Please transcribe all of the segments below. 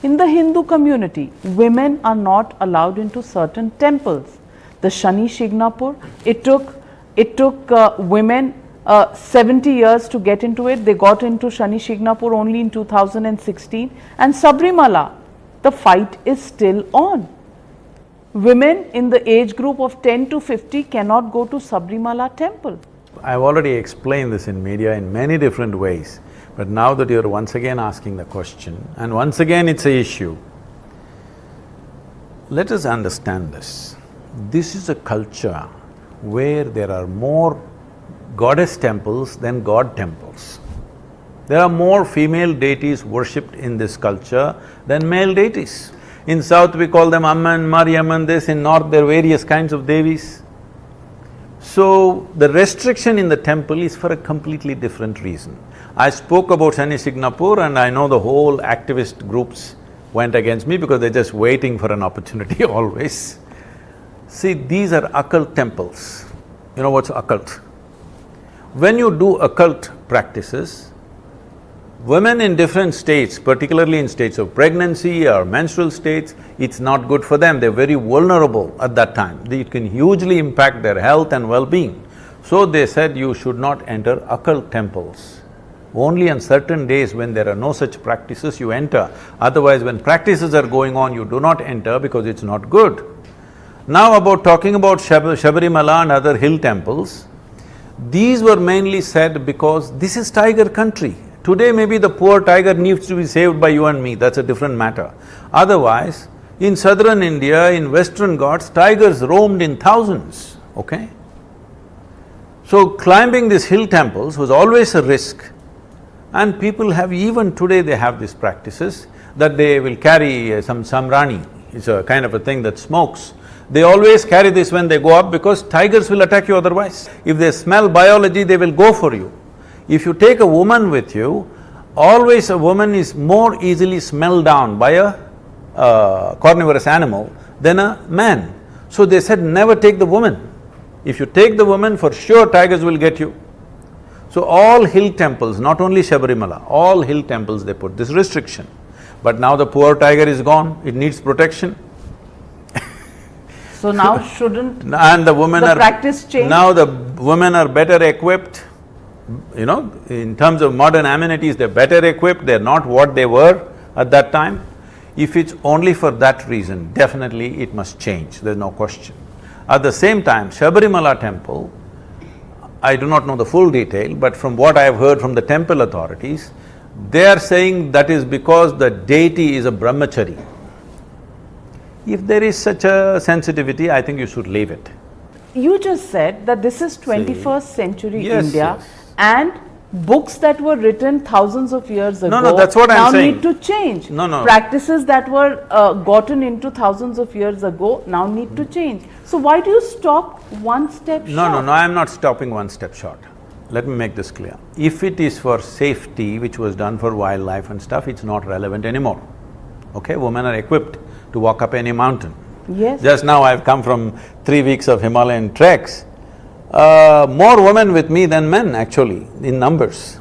In the Hindu community, women are not allowed into certain temples. The Shani Shignapur, it took women 70 years to get into it. They got into Shani Shignapur only in 2016. And Sabrimala, the fight is still on. Women in the age group of 10 to 50 cannot go to Sabarimala temple. I've already explained this in media in many different ways, but now that you're once again asking the question, and once again it's an issue, let us understand this. This is a culture where there are more goddess temples than god temples. There are more female deities worshipped in this culture than male deities. In south we call them Amman, Mariamman, this, in north there are various kinds of devis. So, the restriction in the temple is for a completely different reason. I spoke about Shani Shignapur and I know the whole activist groups went against me because they're just waiting for an opportunity always. See, these are occult temples. You know what's occult? When you do occult practices, women in different states, particularly in states of pregnancy or menstrual states, it's not good for them, they're very vulnerable at that time. It can hugely impact their health and well-being. So they said you should not enter occult temples. Only on certain days when there are no such practices you enter, otherwise when practices are going on you do not enter because it's not good. Now talking about Sabarimala and other hill temples, these were mainly said because this is tiger country. Today maybe the poor tiger needs to be saved by you and me, that's a different matter. Otherwise, in southern India, in western Ghats, tigers roamed in thousands, okay? So climbing these hill temples was always a risk, and people have, even today they have these practices that they will carry some samrani, it's a kind of a thing that smokes. They always carry this when they go up because tigers will attack you otherwise. If they smell biology, they will go for you. If you take a woman with you, always a woman is more easily smelled down by a carnivorous animal than a man. So they said never take the woman. If you take the woman, for sure tigers will get you. So all hill temples, not only Sabarimala, all hill temples they put this restriction. But now the poor tiger is gone, it needs protection. So now shouldn't and the women the practice change? Now the women are better equipped, you know, in terms of modern amenities, they're better equipped, they're not what they were at that time. If it's only for that reason, definitely it must change, there's no question. At the same time, Sabarimala temple, I do not know the full detail, but from what I have heard from the temple authorities, they are saying that is because the deity is a brahmachari. If there is such a sensitivity, I think you should leave it. You just said that this is 21st century Yes, India, yes. and books that were written thousands of years ago No, that's what I'm saying. now need to change. No. Practices that were gotten into thousands of years ago now need to change. So why do you stop one step short? No, I am not stopping one step short. Let me make this clear. If it is for safety, which was done for wildlife and stuff, it's not relevant anymore. Okay, women are equipped to walk up any mountain. Yes. Just now I've come from 3 weeks of Himalayan treks. More women with me than men actually, in numbers.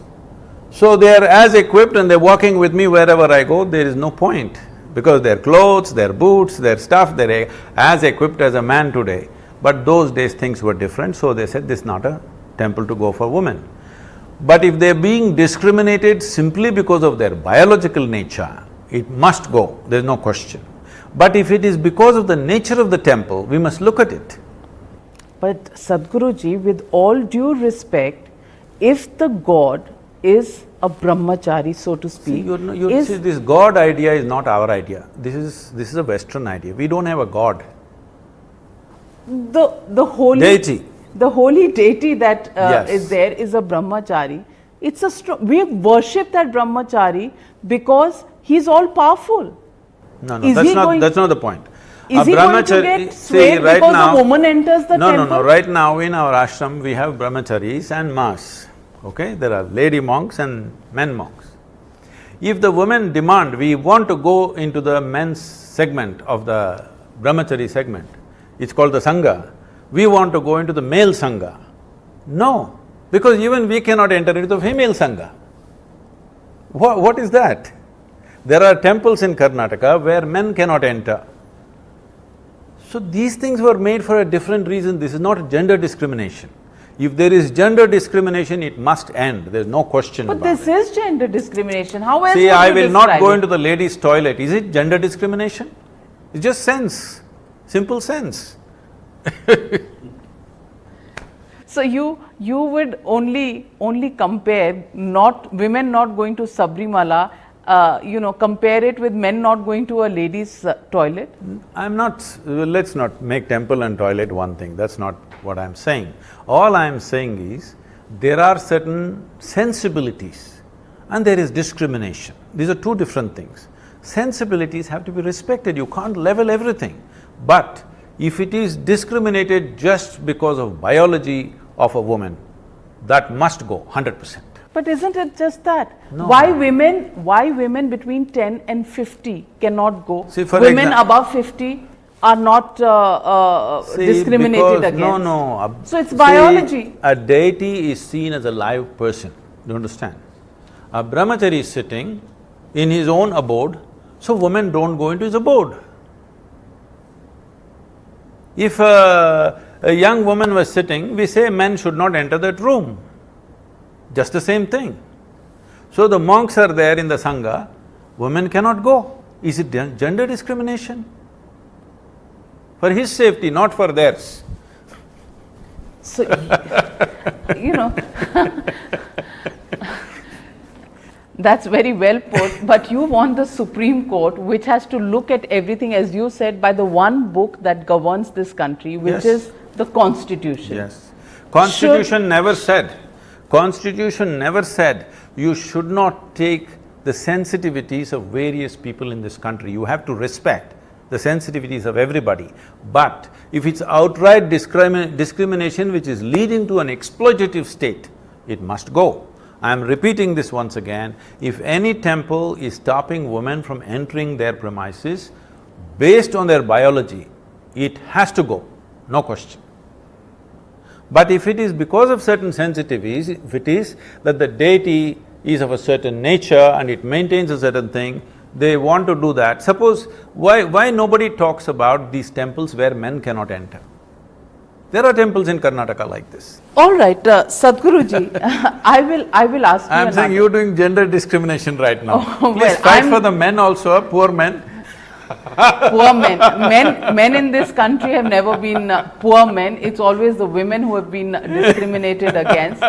So they are as equipped and they're walking with me wherever I go, there is no point. Because their clothes, their boots, their stuff, they're as equipped as a man today. But those days things were different, so they said this is not a temple to go for women. But if they're being discriminated simply because of their biological nature, it must go, there's no question. But if it is because of the nature of the temple, we must look at it. But Sadhguruji, with all due respect, if the god is a brahmachari, so to speak, See, this god idea is not our idea. This is a Western idea. We don't have a god. the holy Deity. The holy deity that Yes. is there is a brahmachari. It's a we worship that brahmachari because he's all powerful. No, Is he that's not the point. Is he going to get swayed because a woman enters the temple? No, right now in our ashram we have brahmacharis and mas, okay? There are lady monks and men monks. If the women demand, we want to go into the men's segment of the brahmachari segment, it's called the sangha, we want to go into the male sangha. No, because even we cannot enter into the female sangha. What is that? There are temples in Karnataka where men cannot enter. So these things were made for a different reason, this is not gender discrimination. If there is gender discrimination, it must end, there's no question But about this it. is gender discrimination. How else See, would you I will not describe go it? into the ladies' toilet, is it gender discrimination? It's just sense, simple sense. So you would only compare women not going to Sabrimala, compare it with men not going to a ladies' toilet? I'm not… let's not make temple and toilet one thing, that's not what I'm saying. All I'm saying is, there are certain sensibilities and there is discrimination. These are two different things. Sensibilities have to be respected, you can't level everything. But if it is discriminated just because of biology of a woman, that must go 100%. But isn't it just that? No. Why women between 10 and 50 cannot go? See, for women above 50 are not discriminated against. No. So it's biology. See, a deity is seen as a live person, do you understand? A brahmachari is sitting in his own abode, so women don't go into his abode. If a young woman was sitting, we say men should not enter that room. Just the same thing. So the monks are there in the Sangha, women cannot go. Is it gender discrimination? For his safety, not for theirs. So, that's very well put, but you want the Supreme Court, which has to look at everything, as you said, by the one book that governs this country, which Yes. is the Constitution. Yes. Constitution never said you should not take the sensitivities of various people in this country. You have to respect the sensitivities of everybody. But if it's outright discrimination which is leading to an exploitative state, it must go. I am repeating this once again, if any temple is stopping women from entering their premises based on their biology, it has to go, no question. But if it is because of certain sensitivities, if it is that the deity is of a certain nature and it maintains a certain thing, they want to do that. Suppose, why nobody talks about these temples where men cannot enter? There are temples in Karnataka like this. All right, Sadhguruji, I will ask you I'm saying you're doing gender discrimination right now. Oh, Please well, fight for the men also, poor men. Poor men. Men in this country have never been poor men. It's always the women who have been discriminated against.